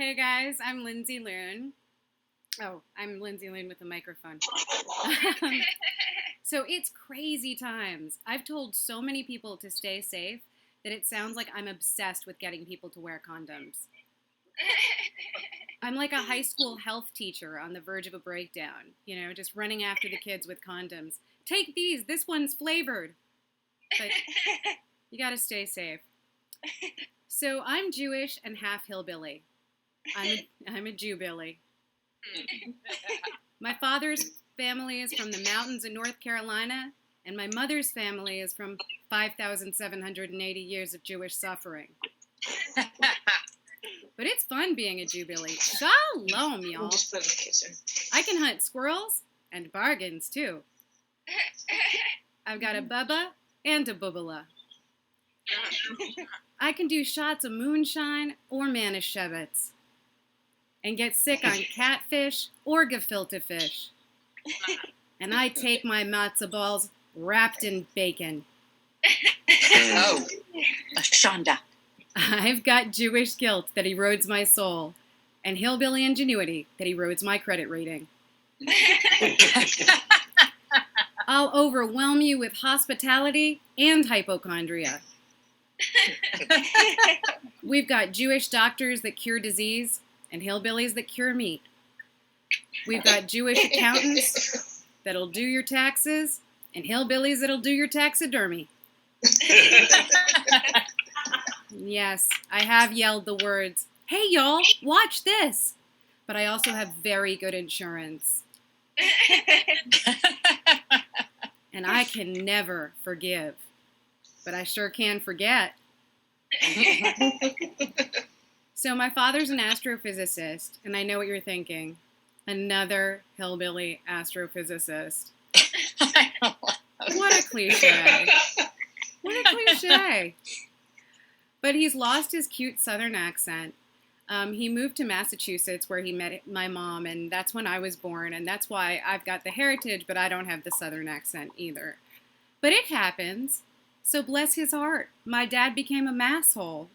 Hey guys, I'm Lindsey Loon. Oh, I'm Lindsey Loon with a microphone. So it's crazy times. I've told so many people to stay safe that it sounds like I'm obsessed with getting people to wear condoms. I'm like a high school health teacher on the verge of a breakdown, just running after the kids with condoms. Take these, this one's flavored. But you gotta stay safe. So I'm Jewish and half hillbilly. I'm a Jew-billy. My father's family is from the mountains of North Carolina, and my mother's family is from 5,780 years of Jewish suffering. But it's fun being a Jew-billy. Shalom, y'all. Just put it in the kitchen. I can hunt squirrels and bargains, too. I've got a bubba and a bubbala. I can do shots of moonshine or manischewitz and get sick on catfish or gefilte fish. And I take my matzo balls wrapped in bacon. Oh, Shonda. I've got Jewish guilt that erodes my soul and hillbilly ingenuity that erodes my credit rating. I'll overwhelm you with hospitality and hypochondria. We've got Jewish doctors that cure disease and hillbillies that cure meat. We've got Jewish accountants that'll do your taxes and hillbillies that'll do your taxidermy. Yes, I have yelled the words, "Hey y'all, watch this!" But I also have very good insurance. And I can never forgive. But I sure can forget. So my father's an astrophysicist, and I know what you're thinking. Another hillbilly astrophysicist. What a cliche. What a cliche. But he's lost his cute southern accent. He moved to Massachusetts where he met my mom, and that's when I was born, and that's why I've got the heritage, but I don't have the southern accent either. But it happens. So bless his heart, my dad became a masshole.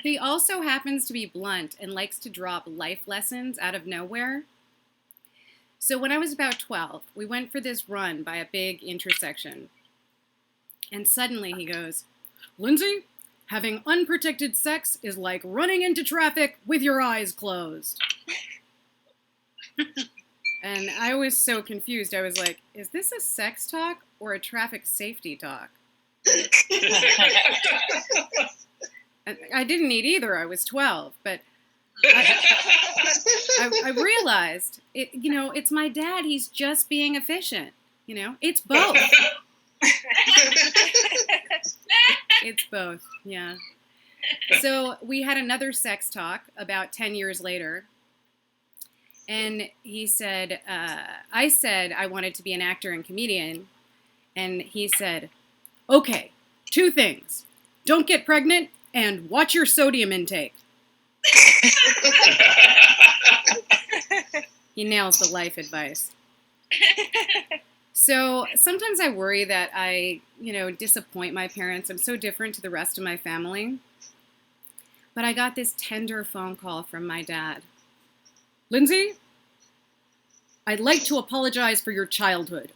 He also happens to be blunt and likes to drop life lessons out of nowhere. So when I was about 12, we went for this run by a big intersection. And suddenly he goes, "Lindsay, having unprotected sex is like running into traffic with your eyes closed." And I was so confused. I was like, is this a sex talk or a traffic safety talk? And I didn't need either. I was 12. But I realized, it's my dad. He's just being efficient. It's both. It's both, yeah. So we had another sex talk about 10 years later. And he said, I said I wanted to be an actor and comedian. And he said, "Okay, 2 things. Don't get pregnant and watch your sodium intake." He nails the life advice. So sometimes I worry that I, disappoint my parents. I'm so different to the rest of my family. But I got this tender phone call from my dad. "Lindsay, I'd like to apologize for your childhood.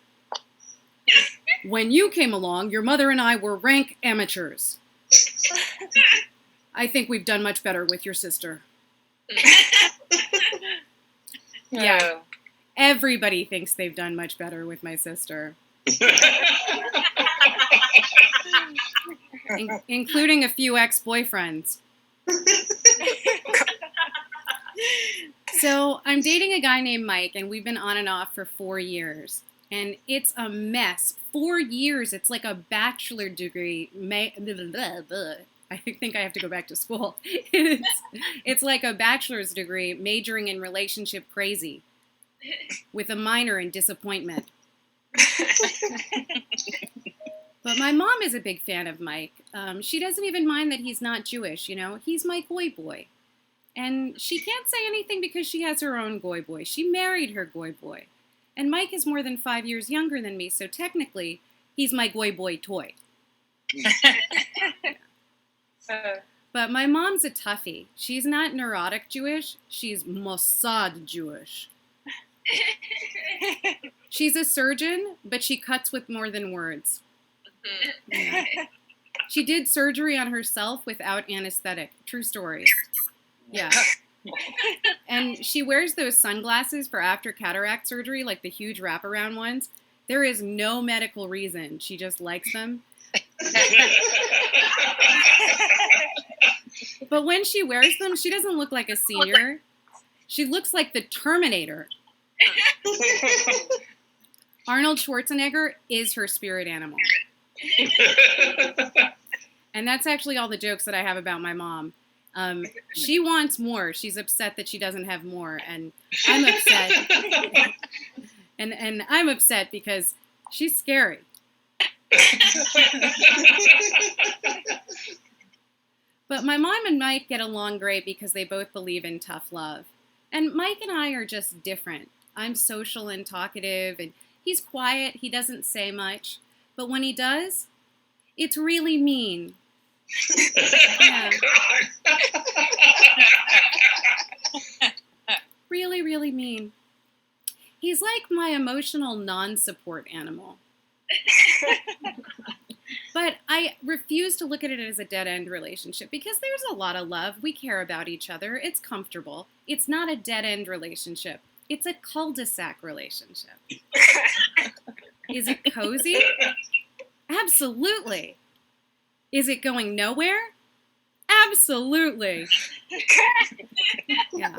When you came along, your mother and I were rank amateurs. I think we've done much better with your sister." Yeah, everybody thinks they've done much better with my sister. Including a few ex-boyfriends. So I'm dating a guy named Mike, and we've been on and off for 4 years. And it's a mess. 4 years. It's like a bachelor degree. I think I have to go back to school. It's like a bachelor's degree majoring in relationship crazy with a minor in disappointment. But my mom is a big fan of Mike. She doesn't even mind that he's not Jewish, He's my goy boy. And she can't say anything because she has her own goy boy. She married her goy boy. And Mike is more than 5 years younger than me, so technically, he's my goy boy toy. But my mom's a toughie. She's not neurotic Jewish. She's Mossad Jewish. She's a surgeon, but she cuts with more than words. Yeah. She did surgery on herself without anesthetic. True story. Yeah. And she wears those sunglasses for after cataract surgery, like the huge wraparound ones. There is no medical reason. She just likes them. But when she wears them, she doesn't look like a senior. She looks like the Terminator. Arnold Schwarzenegger is her spirit animal. And that's actually all the jokes that I have about my mom. She wants more. She's upset that she doesn't have more. And I'm upset. and I'm upset because she's scary. But my mom and Mike get along great because they both believe in tough love. And Mike and I are just different. I'm social and talkative, and he's quiet. He doesn't say much. But when he does, it's really mean. Yeah. Really, really mean. He's like my emotional non-support animal. But I refuse to look at it as a dead-end relationship because there's a lot of love. We care about each other. It's comfortable. It's not a dead-end relationship. It's a cul-de-sac relationship. Is it cozy? Absolutely. Is it going nowhere? Absolutely. Yeah.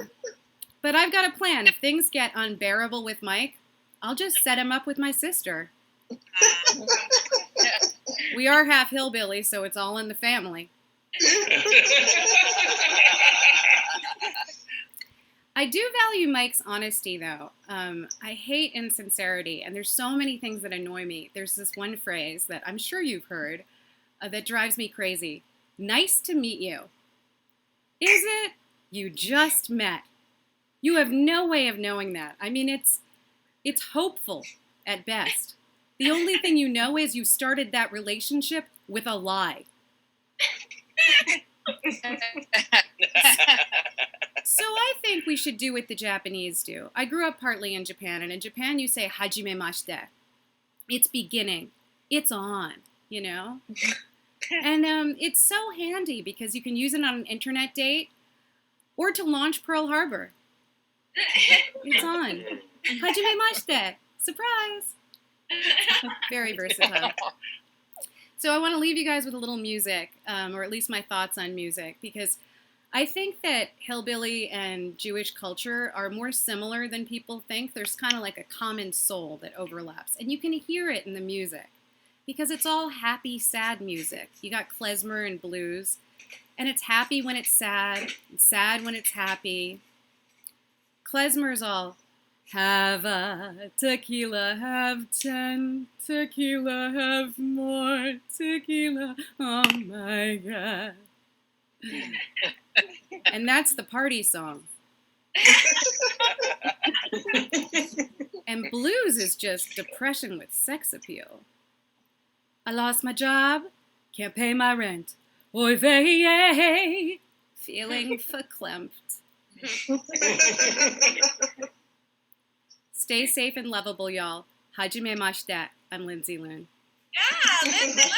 But I've got a plan. If things get unbearable with Mike, I'll just set him up with my sister. We are half hillbilly, so it's all in the family. I do value Mike's honesty, though. I hate insincerity, and there's so many things that annoy me. There's this one phrase that I'm sure you've heard that drives me crazy. Nice to meet you. Is it? You just met. You have no way of knowing that. I mean, it's hopeful at best. The only thing you know is you started that relationship with a lie. So I think we should do what the Japanese do. I grew up partly in Japan, and in Japan you say hajimemashite. It's beginning. It's on, you know? And it's so handy because you can use it on an internet date or to launch Pearl Harbor. It's on. Hajimemashite. Surprise. Very versatile. So I want to leave you guys with a little music, or at least my thoughts on music, because I think that hillbilly and Jewish culture are more similar than people think. There's kind of like a common soul that overlaps, and you can hear it in the music because it's all happy, sad music. You got klezmer and blues, and it's happy when it's sad, and sad when it's happy. Klezmer's all have a tequila, have 10 tequila, have more tequila, oh my God. And that's the party song. And blues is just depression with sex appeal. I lost my job, can't pay my rent. Oy vey, feeling verklempt. Stay safe and lovable, y'all. Hajime mashite. I'm Lindsey Loon. Yeah, Lindsey.